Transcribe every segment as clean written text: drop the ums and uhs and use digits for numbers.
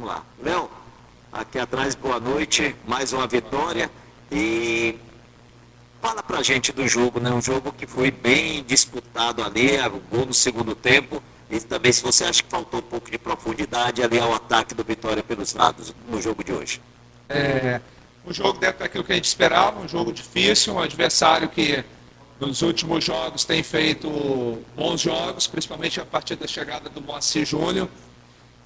Vamos lá. Léo, aqui atrás, boa noite, mais uma vitória. E fala pra gente do jogo, né? Um jogo que foi bem disputado ali, o gol no segundo tempo. E também se você acha que faltou um pouco de profundidade ali ao ataque do Vitória pelos lados no jogo de hoje. Um jogo dentro daquilo que a gente esperava, um jogo difícil, um adversário que nos últimos jogos tem feito bons jogos, principalmente a partir da chegada do Moacir Júnior.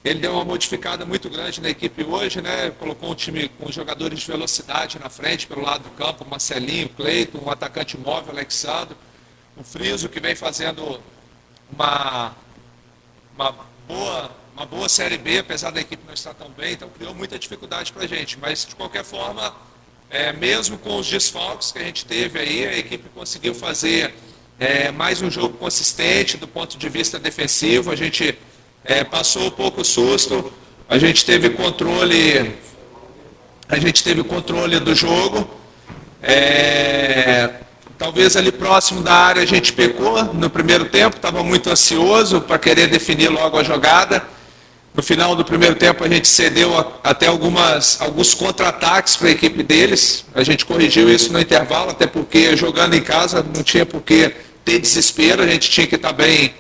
Ele deu uma modificada muito grande na equipe hoje, né? Colocou um time com jogadores de velocidade na frente, pelo lado do campo, Marcelinho, Cleiton, um atacante móvel, Alexandre, o Friso, que vem fazendo uma boa Série B, apesar da equipe não estar tão bem, então criou muita dificuldade para a gente. Mas, de qualquer forma, mesmo com os desfalques que a gente teve aí, a equipe conseguiu fazer mais um jogo consistente do ponto de vista defensivo. A gente passou um pouco susto, a gente teve controle do jogo. Talvez ali próximo da área a gente pecou no primeiro tempo, estava muito ansioso para querer definir logo a jogada. No final do primeiro tempo a gente cedeu até alguns contra-ataques para a equipe deles. A gente corrigiu isso no intervalo, até porque jogando em casa não tinha por que ter desespero, a gente tinha que estar bem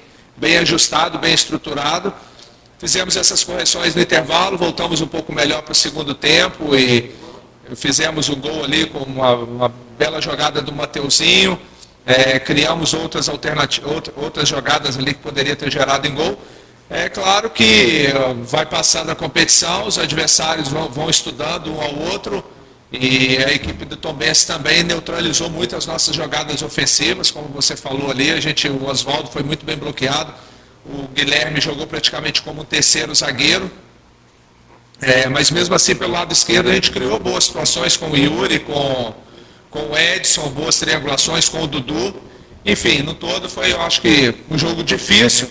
ajustado, bem estruturado. Fizemos essas correções no intervalo, voltamos um pouco melhor para o segundo tempo e fizemos o gol ali com uma bela jogada do Mateuzinho, criamos outras jogadas ali que poderia ter gerado em gol. É claro que vai passando a competição, os adversários vão estudando um ao outro e a equipe do Tombense também neutralizou muito as nossas jogadas ofensivas, como você falou ali, o Oswaldo foi muito bem bloqueado, o Guilherme jogou praticamente como um terceiro zagueiro, mas mesmo assim pelo lado esquerdo a gente criou boas situações com o Yuri, com o Edson, boas triangulações com o Dudu, enfim, no todo foi, eu acho que um jogo difícil,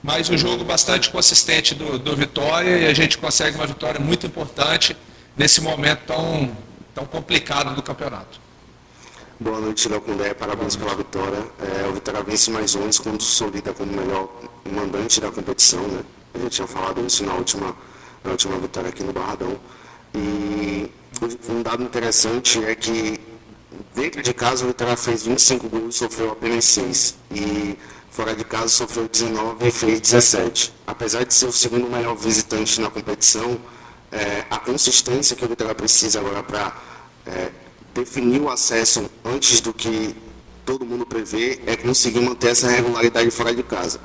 mas um jogo bastante consistente do Vitória e a gente consegue uma vitória muito importante nesse momento tão complicado do campeonato. Boa noite, Léo Condé, parabéns pela vitória. O Vitória vence mais um, se consolida como o melhor mandante da competição, né? A gente tinha falado isso na última vitória aqui no Barradão. E um dado interessante é que dentro de casa o Vitória fez 25 gols e sofreu apenas 6. E fora de casa sofreu 19 e fez 17. Apesar de ser o segundo melhor visitante na competição, a consistência que o Vitória precisa agora para definir o acesso antes do que todo mundo prevê é conseguir manter essa regularidade fora de casa.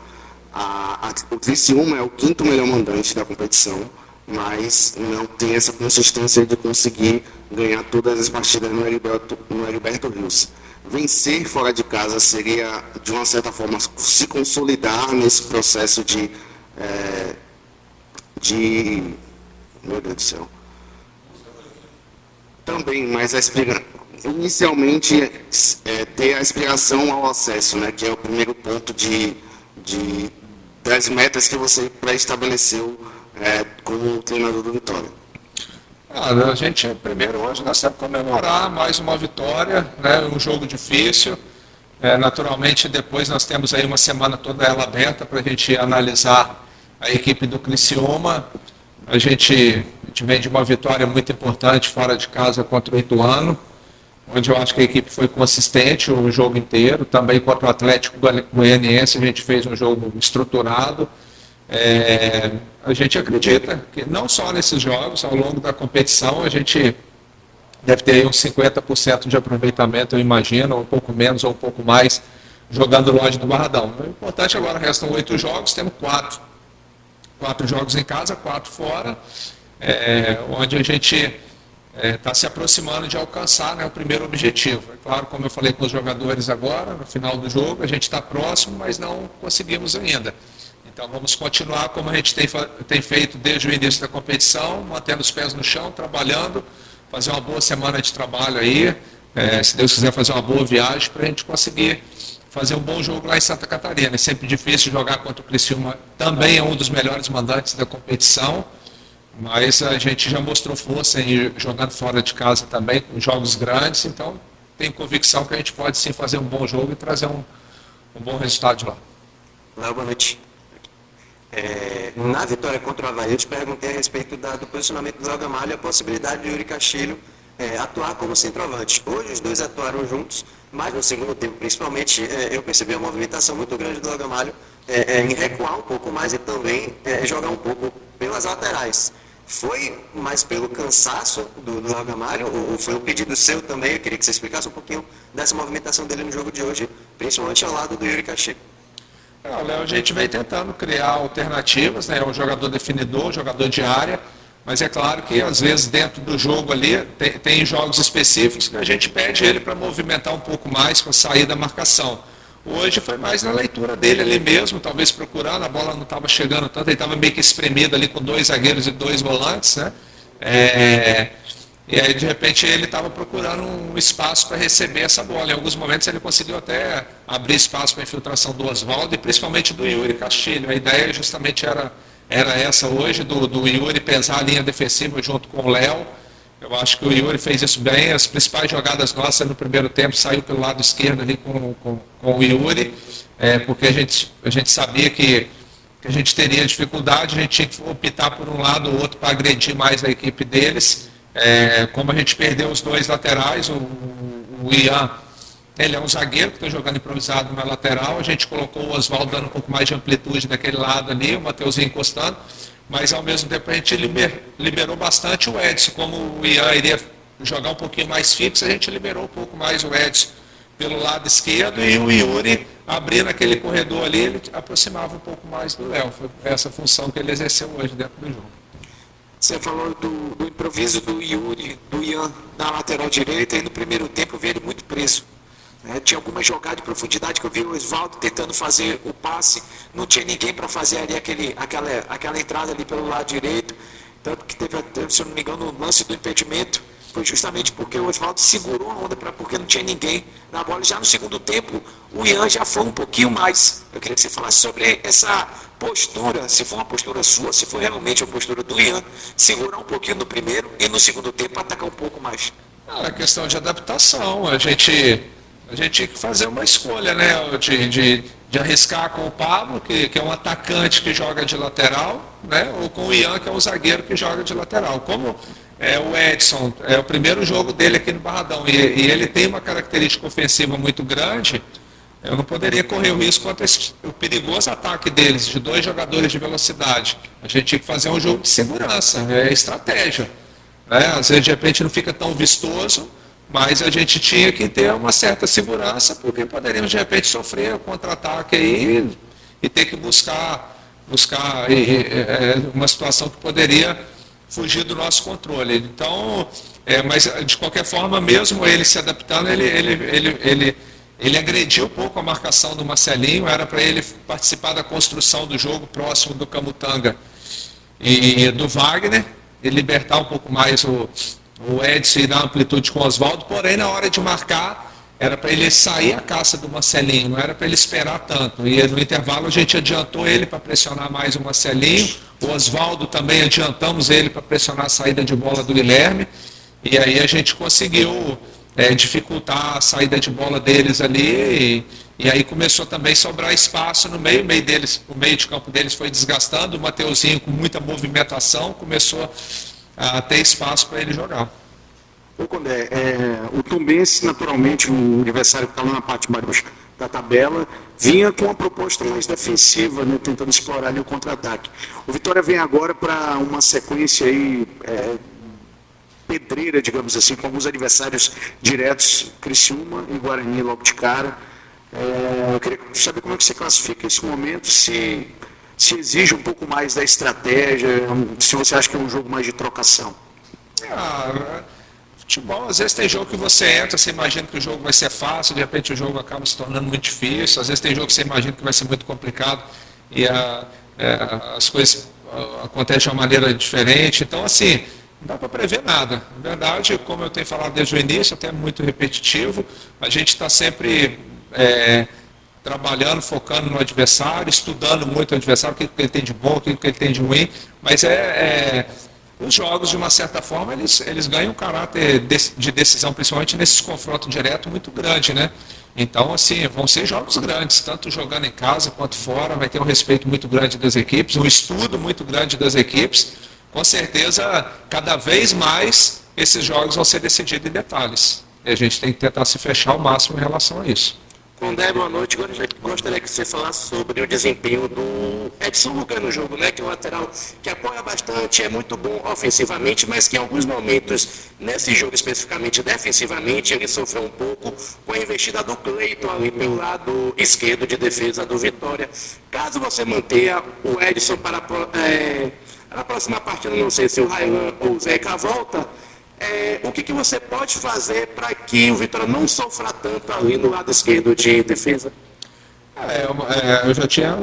O Criciúma é o quinto melhor mandante da competição, mas não tem essa consistência de conseguir ganhar todas as partidas no Heriberto Rios. Vencer fora de casa seria, de uma certa forma, se consolidar nesse processo de meu Deus do céu. Também, mas inicialmente ter a aspiração ao acesso, né, que é o primeiro ponto das metas que você pré-estabeleceu como treinador do Vitória. A gente, primeiro, hoje nós temos que comemorar mais uma vitória, né, um jogo difícil. Naturalmente, depois nós temos aí uma semana toda ela aberta para a gente analisar a equipe do Criciúma. A gente vem de uma vitória muito importante fora de casa contra o Ituano, onde eu acho que a equipe foi consistente o jogo inteiro. Também contra o Atlético Goianiense a gente fez um jogo estruturado. A gente acredita que não só nesses jogos, ao longo da competição, a gente deve ter aí uns 50% de aproveitamento, eu imagino, ou um pouco menos ou um pouco mais, jogando longe do Barradão. O importante agora, restam 8 jogos, temos 4 jogos em casa, 4 fora, onde a gente está se aproximando de alcançar, né, o primeiro objetivo. É claro, como eu falei com os jogadores agora, no final do jogo, a gente está próximo, mas não conseguimos ainda. Então vamos continuar como a gente tem feito desde o início da competição, mantendo os pés no chão, trabalhando, fazer uma boa semana de trabalho aí, se Deus quiser fazer uma boa viagem para a gente conseguir fazer um bom jogo lá em Santa Catarina. É sempre difícil jogar contra o Criciúma, também é um dos melhores mandantes da competição, mas a gente já mostrou força em jogando fora de casa também, com jogos grandes, então tenho convicção que a gente pode sim fazer um bom jogo e trazer um bom resultado de lá. Léo, boa noite. Na vitória contra o Avaí, eu te perguntei a respeito do posicionamento do Léo Gamalho e a possibilidade de Yuri Castilho atuar como centroavante. Hoje os dois atuaram juntos, mas no segundo tempo, principalmente, eu percebi uma movimentação muito grande do Léo Gamalho em recuar um pouco mais e também jogar um pouco pelas laterais. Foi mais pelo cansaço do Léo Gamalho, ou foi um pedido seu também? Eu queria que você explicasse um pouquinho dessa movimentação dele no jogo de hoje, principalmente ao lado do Yuri Castilho. O Léo, a gente vem tentando criar alternativas, né? É um jogador definidor, um jogador de área, mas é claro que às vezes dentro do jogo ali tem jogos específicos que a gente pede ele para movimentar um pouco mais, para sair da marcação. Hoje foi mais na leitura dele ali mesmo, talvez procurando, a bola não estava chegando tanto, ele estava meio que espremido ali com 2 zagueiros e 2 volantes, né? E aí, de repente, ele estava procurando um espaço para receber essa bola. Em alguns momentos, ele conseguiu até abrir espaço para a infiltração do Oswaldo e principalmente do Yuri Castilho. A ideia justamente era essa hoje, do Yuri pesar a linha defensiva junto com o Léo. Eu acho que o Yuri fez isso bem. As principais jogadas nossas no primeiro tempo saiu pelo lado esquerdo ali com o Yuri, porque a gente sabia que a gente teria dificuldade, a gente tinha que optar por um lado ou outro para agredir mais a equipe deles. Como a gente perdeu os 2 laterais, o Ian, ele é um zagueiro que está jogando improvisado na lateral, a gente colocou o Oswaldo dando um pouco mais de amplitude daquele lado ali, o Mateuzinho encostando, mas ao mesmo tempo a gente liberou bastante o Edson. Como o Ian iria jogar um pouquinho mais fixo, a gente liberou um pouco mais o Edson pelo lado esquerdo e o Yuri abrindo aquele corredor ali, ele aproximava um pouco mais do Léo. Foi essa função que ele exerceu hoje dentro do jogo. Você falou do improviso do Yuri, do Ian na lateral direita, e no primeiro tempo eu vi ele muito preso. Tinha alguma jogada de profundidade que eu vi o Oswaldo tentando fazer o passe, não tinha ninguém para fazer ali aquela entrada ali pelo lado direito, tanto que teve, se eu não me engano, o lance do impedimento, foi justamente porque o Oswaldo segurou a onda, porque não tinha ninguém na bola. Já no segundo tempo, o Ian já foi um pouquinho mais. Eu queria que você falasse sobre essa postura, se foi uma postura sua, se foi realmente a postura do Ian, segurar um pouquinho no primeiro e no segundo tempo atacar um pouco mais. É questão de adaptação, a gente tinha que fazer uma escolha, né, de arriscar com o Pablo, que é um atacante que joga de lateral, né, ou com o Ian, que é um zagueiro que joga de lateral. Como o Edson, é o primeiro jogo dele aqui no Barradão, e ele tem uma característica ofensiva muito grande, eu não poderia correr o risco contra o perigoso ataque deles, de 2 jogadores de velocidade. A gente tinha que fazer um jogo de segurança, estratégia. Às vezes, de repente, não fica tão vistoso, mas a gente tinha que ter uma certa segurança, porque poderíamos, de repente, sofrer um contra-ataque aí e ter que buscar uma situação que poderia fugir do nosso controle. Então, mas de qualquer forma, mesmo ele se adaptando, ele agrediu um pouco a marcação do Marcelinho, era para ele participar da construção do jogo próximo do Camutanga e do Wagner, e libertar um pouco mais o Edson e dar amplitude com o Oswaldo, porém na hora de marcar, era para ele sair a caça do Marcelinho, não era para ele esperar tanto. E no intervalo a gente adiantou ele para pressionar mais o Marcelinho, o Oswaldo também adiantamos ele para pressionar a saída de bola do Guilherme, e aí a gente conseguiu dificultar a saída de bola deles ali, e aí começou também a sobrar espaço no meio, o meio de campo deles foi desgastando, o Mateuzinho com muita movimentação começou a ter espaço para ele jogar. Ô Condé, o Tombense, naturalmente, o adversário que está lá na parte baixa da tabela, vinha com uma proposta mais defensiva, né, tentando explorar ali o contra-ataque. O Vitória vem agora para uma sequência aí, pedreira, digamos assim, com alguns adversários diretos, Criciúma e Guarani logo de cara. Eu queria saber como é que você classifica esse momento, se exige um pouco mais da estratégia, se você acha que é um jogo mais de trocação. Futebol, às vezes tem jogo que você entra, você imagina que o jogo vai ser fácil, de repente o jogo acaba se tornando muito difícil, às vezes tem jogo que você imagina que vai ser muito complicado e as coisas acontecem de uma maneira diferente. Então, assim, não dá para prever nada. Na verdade, como eu tenho falado desde o início, até muito repetitivo, a gente está sempre trabalhando, focando no adversário, estudando muito o adversário, o que ele tem de bom, o que ele tem de ruim, mas os jogos, de uma certa forma, eles ganham um caráter de decisão, principalmente nesses confrontos diretos, muito grande, né? Então, assim, vão ser jogos grandes, tanto jogando em casa quanto fora, vai ter um respeito muito grande das equipes, um estudo muito grande das equipes. Com certeza, cada vez mais, esses jogos vão ser decididos em detalhes. E a gente tem que tentar se fechar ao máximo em relação a isso. Condé, boa noite. Agora eu gostaria que você falasse sobre o desempenho do Edson Lucas no jogo, né? Que é um lateral que apoia bastante, é muito bom ofensivamente, mas que em alguns momentos, nesse jogo especificamente defensivamente, ele sofreu um pouco com a investida do Cleiton ali pelo lado esquerdo de defesa do Vitória. Caso você mantenha o Edson para a próxima partida, não sei se o Railan ou o Zeca volta, o que você pode fazer para que o Vitória não sofra tanto ali no lado esquerdo de defesa? Eu já tinha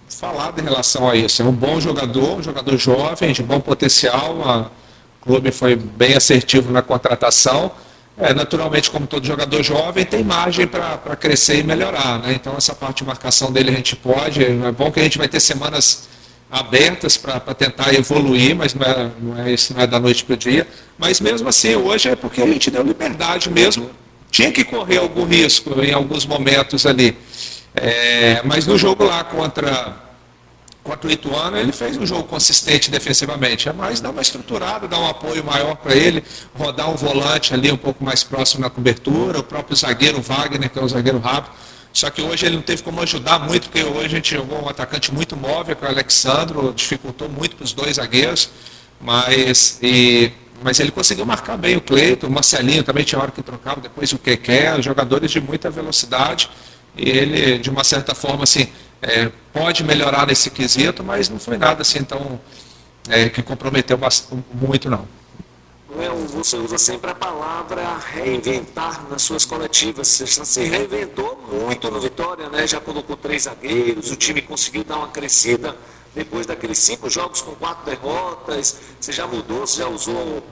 falado em relação a isso. É um bom jogador, um jogador jovem, de bom potencial. O clube foi bem assertivo na contratação. Naturalmente, como todo jogador jovem, tem margem para crescer e melhorar, né? Então, essa parte de marcação dele a gente pode. É bom que a gente vai ter semanas abertas para tentar evoluir, mas isso não é da noite para o dia. Mas mesmo assim, hoje é porque a gente deu liberdade mesmo. Tinha que correr algum risco em alguns momentos ali. Mas no jogo lá contra o Ituano, ele fez um jogo consistente defensivamente. É mais dar uma estruturada, dar um apoio maior para ele, rodar um volante ali um pouco mais próximo na cobertura, o próprio zagueiro Wagner, que é um zagueiro rápido. Só que hoje ele não teve como ajudar muito, porque hoje a gente jogou um atacante muito móvel, que é o Alexandro, dificultou muito para os dois zagueiros, mas ele conseguiu marcar bem o Cleiton, o Marcelinho também tinha hora que trocava, depois o Keké, jogadores de muita velocidade, e ele, de uma certa forma, assim, pode melhorar nesse quesito, mas não foi nada assim tão que comprometeu muito, não. Você usa sempre a palavra reinventar nas suas coletivas. Você já se reinventou muito no Vitória, né? Já colocou 3 zagueiros, o time conseguiu dar uma crescida depois daqueles 5 jogos com 4 derrotas. Você já mudou, você já usou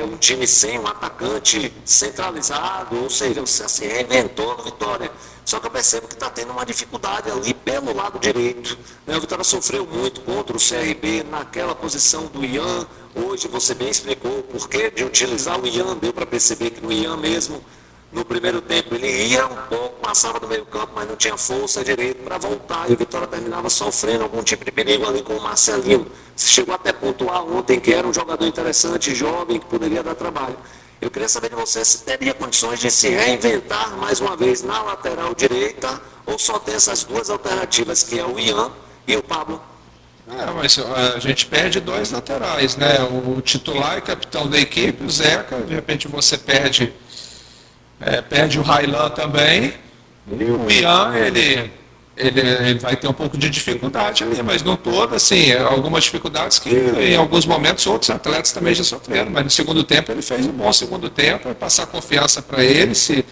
um time sem um atacante centralizado, ou seja, você se reinventou no Vitória. Só que eu percebo que está tendo uma dificuldade ali pelo lado direito, né? O Vitória sofreu muito contra o CRB naquela posição do Ian. Hoje você bem explicou o porquê de utilizar o Ian, deu para perceber que no Ian mesmo, no primeiro tempo, ele ia um pouco, passava do meio campo, mas não tinha força direito para voltar, e o Vitória terminava sofrendo algum tipo de perigo ali com o Marcelinho. Você chegou até a pontuar ontem que era um jogador interessante, jovem, que poderia dar trabalho. Eu queria saber de você se teria condições de se reinventar mais uma vez na lateral direita, ou só tem essas 2 alternativas, que é o Ian e o Pablo. Mas a gente perde 2 laterais, né? O titular e capitão da equipe, o Zeca, de repente você perde o Railan também, e o Ian, ele vai ter um pouco de dificuldade ali, mas não toda, assim, algumas dificuldades que em alguns momentos outros atletas também já sofreram, mas no segundo tempo ele fez um bom segundo tempo, passar confiança para ele, se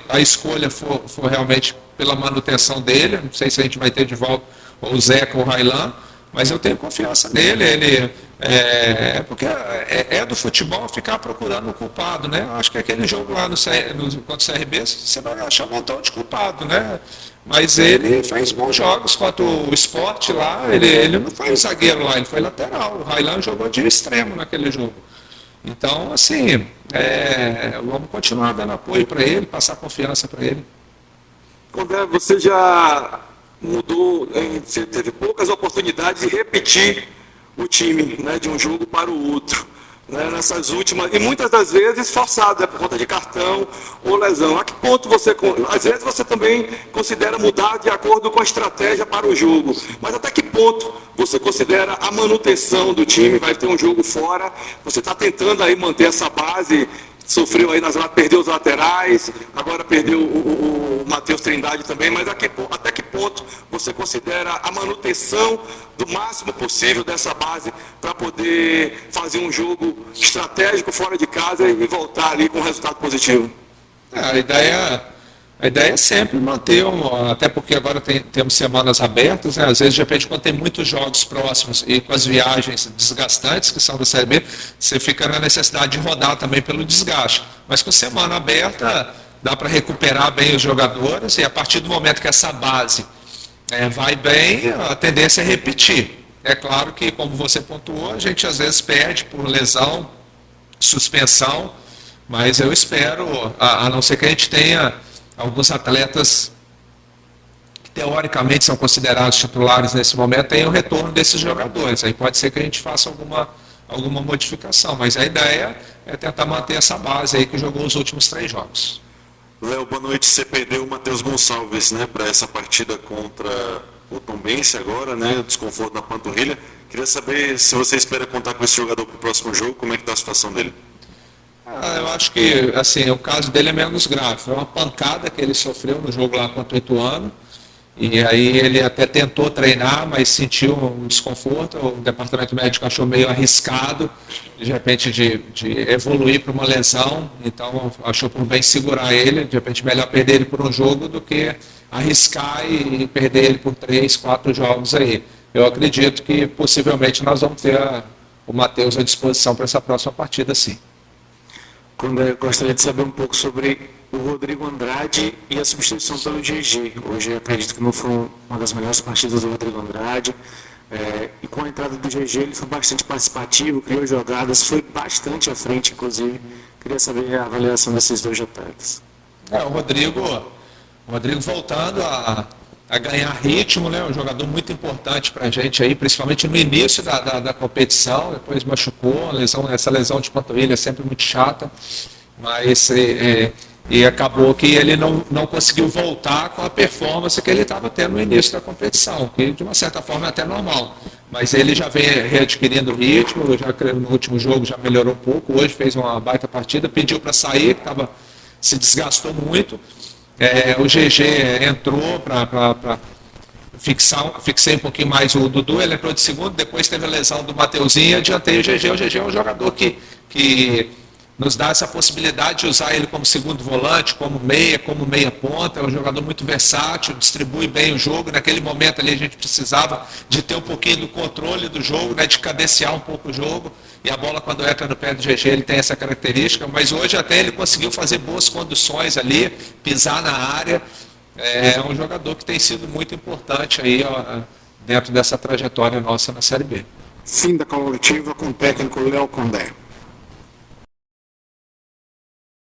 a escolha for realmente pela manutenção dele, não sei se a gente vai ter de volta o Zeca ou o Railan, mas eu tenho confiança nele, porque do futebol ficar procurando o culpado, né? Eu acho que aquele jogo lá contra o CRB, você vai achar um montão de culpado, né? Mas ele fez bons jogos contra o Sport lá, ele não foi zagueiro lá, ele foi lateral, o Railan jogou de extremo naquele jogo. Então, assim, vamos continuar dando apoio para ele, passar confiança para ele. Condé, você já mudou, você teve poucas oportunidades de repetir o time, né, de um jogo para o outro, né, nessas últimas, e muitas das vezes forçado, por conta de cartão ou lesão. A que ponto você, às vezes você também considera mudar de acordo com a estratégia para o jogo, mas até que ponto você considera a manutenção do time? Vai ter um jogo fora, você está tentando aí manter essa base, sofreu aí perdeu os laterais, agora perdeu o Matheus Trindade também, mas até que ponto você considera a manutenção do máximo possível dessa base para poder fazer um jogo estratégico fora de casa e voltar ali com um resultado positivo? A ideia é sempre manter, até porque agora temos semanas abertas, né? Às vezes, de repente, quando tem muitos jogos próximos e com as viagens desgastantes, que são da Série B, você fica na necessidade de rodar também pelo desgaste. Mas com semana aberta, dá para recuperar bem os jogadores, e a partir do momento que essa base vai bem, a tendência é repetir. É claro que, como você pontuou, a gente às vezes perde por lesão, suspensão, mas eu espero, a não ser que a gente tenha alguns atletas que teoricamente são considerados titulares nesse momento, tenham o retorno desses jogadores. Aí pode ser que a gente faça alguma modificação, mas a ideia é tentar manter essa base aí que jogou os últimos 3 jogos. Léo, boa noite. Você perdeu o Matheus Gonçalves, né, para essa partida contra o Tombense agora, né, o desconforto na panturrilha. Queria saber se você espera contar com esse jogador para o próximo jogo, como é que está a situação dele? Eu acho que assim, o caso dele é menos grave. Foi uma pancada que ele sofreu no jogo lá contra o Ituano. E aí ele até tentou treinar, mas sentiu um desconforto. O departamento médico achou meio arriscado, de repente, de evoluir para uma lesão. Então achou por bem segurar ele. De repente melhor perder ele por um jogo do que arriscar e perder ele por 3, 4 jogos aí. Eu acredito que possivelmente nós vamos ter o Matheus à disposição para essa próxima partida, sim. Eu gostaria de saber um pouco sobre o Rodrigo Andrade e a substituição pelo GG. Hoje eu acredito que não foi uma das melhores partidas do Rodrigo Andrade. E com a entrada do GG ele foi bastante participativo, criou jogadas, foi bastante à frente, inclusive. Queria saber a avaliação desses 2 atletas. O Rodrigo voltando a ganhar ritmo, né? Um jogador muito importante para a gente aí, principalmente no início da competição, depois machucou, essa lesão de panturrilha é sempre muito chata, mas e acabou que ele não conseguiu voltar com a performance que ele estava tendo no início da competição, que de uma certa forma é até normal, mas ele já vem readquirindo ritmo, no último jogo já melhorou um pouco, hoje fez uma baita partida, pediu para sair, se desgastou muito. O GG entrou para fixei um pouquinho mais o Dudu, ele entrou de segundo, depois teve a lesão do Mateuzinho, adiantei o GG. O GG é um jogador que nos dá essa possibilidade de usar ele como segundo volante, como meia ponta, é um jogador muito versátil, distribui bem o jogo. Naquele momento ali a gente precisava de ter um pouquinho do controle do jogo, né, de cadenciar um pouco o jogo, e a bola quando entra no pé do GG ele tem essa característica, mas hoje até ele conseguiu fazer boas conduções ali, pisar na área. É um jogador que tem sido muito importante aí dentro dessa trajetória nossa na Série B. Fim da coletiva com o técnico Léo Condé.